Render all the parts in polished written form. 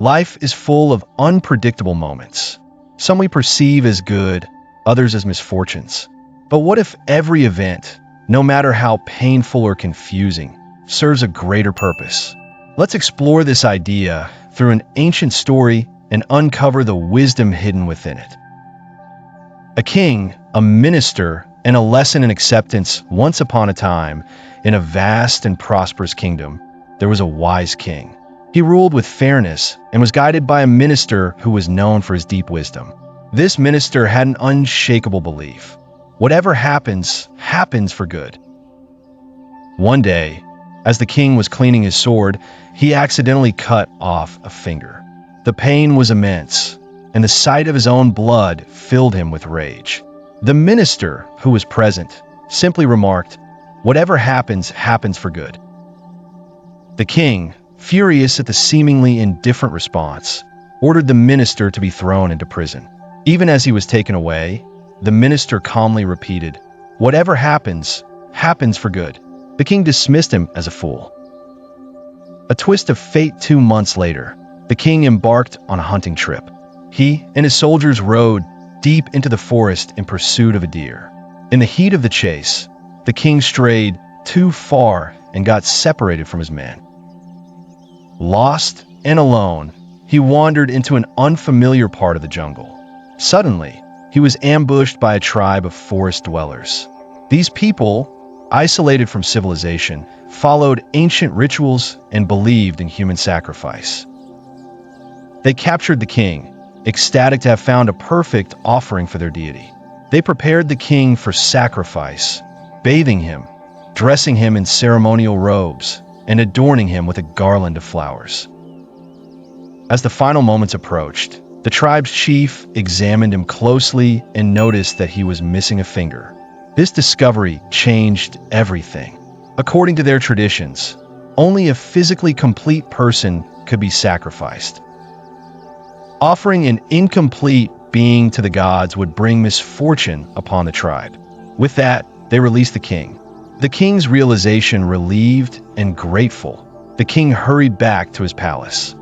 Life is full of unpredictable moments. Some we perceive as good, others as misfortunes. But what if every event, no matter how painful or confusing, serves a greater purpose? Let's explore this idea through an ancient story and uncover the wisdom hidden within it. A king, a minister, and a lesson in acceptance. Once upon a time, in a vast and prosperous kingdom, there was a wise king. He ruled with fairness and was guided by a minister who was known for his deep wisdom. This minister had an unshakable belief: whatever happens, happens for good. One day, as the king was cleaning his sword, he accidentally cut off a finger. The pain was immense, and the sight of his own blood filled him with rage. The minister, who was present, simply remarked, "Whatever happens, happens for good." The king, furious at the seemingly indifferent response, ordered the minister to be thrown into prison. Even as he was taken away, the minister calmly repeated, "Whatever happens, happens for good." The king dismissed him as a fool. A twist of fate. 2 months later, the king embarked on a hunting trip. He and his soldiers rode deep into the forest in pursuit of a deer. In the heat of the chase, the king strayed too far and got separated from his men. Lost and alone, he wandered into an unfamiliar part of the jungle. Suddenly, he was ambushed by a tribe of forest dwellers. These people, isolated from civilization, followed ancient rituals and believed in human sacrifice. They captured the king, ecstatic to have found a perfect offering for their deity. They prepared the king for sacrifice, bathing him, dressing him in ceremonial robes, and adorning him with a garland of flowers. As the final moments approached, the tribe's chief examined him closely and noticed that he was missing a finger. This discovery changed everything. According to their traditions, only a physically complete person could be sacrificed. Offering an incomplete being to the gods would bring misfortune upon the tribe. With that, they released the king. The king's realization relieved and grateful, the king hurried back to his palace.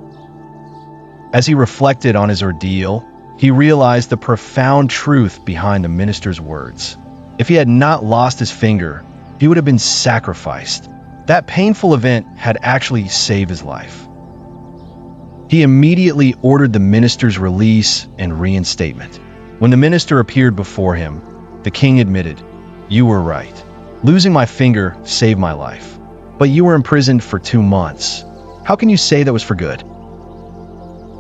As he reflected on his ordeal, he realized the profound truth behind the minister's words. If he had not lost his finger, he would have been sacrificed. That painful event had actually saved his life. He immediately ordered the minister's release and reinstatement. When the minister appeared before him, the king admitted, "You were right. Losing my finger saved my life. But you were imprisoned for 2 months. How can you say that was for good?"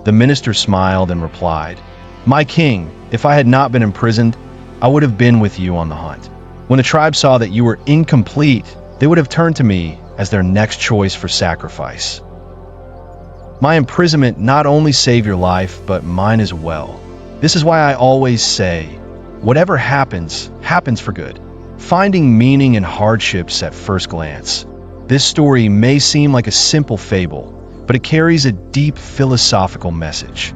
The minister smiled and replied, "My king, if I had not been imprisoned, I would have been with you on the hunt. When the tribe saw that you were incomplete, they would have turned to me as their next choice for sacrifice. My imprisonment not only saved your life, but mine as well. This is why I always say, whatever happens, happens for good." Finding meaning in hardships at first glance. This story may seem like a simple fable, but it carries a deep philosophical message.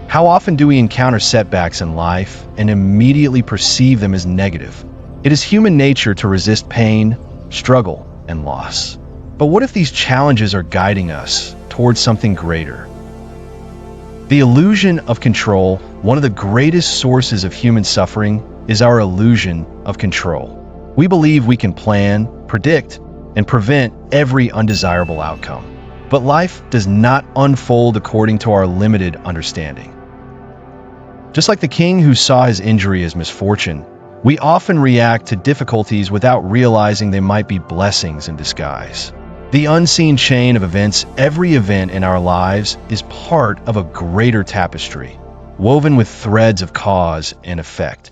How often do we encounter setbacks in life and immediately perceive them as negative? It is human nature to resist pain, struggle, and loss. But what if these challenges are guiding us towards something greater? The illusion of control, one of the greatest sources of human suffering, is our illusion of control. We believe we can plan, predict, and prevent every undesirable outcome. But life does not unfold according to our limited understanding. Just like the king who saw his injury as misfortune, we often react to difficulties without realizing they might be blessings in disguise. The unseen chain of events, every event in our lives, is part of a greater tapestry, woven with threads of cause and effect.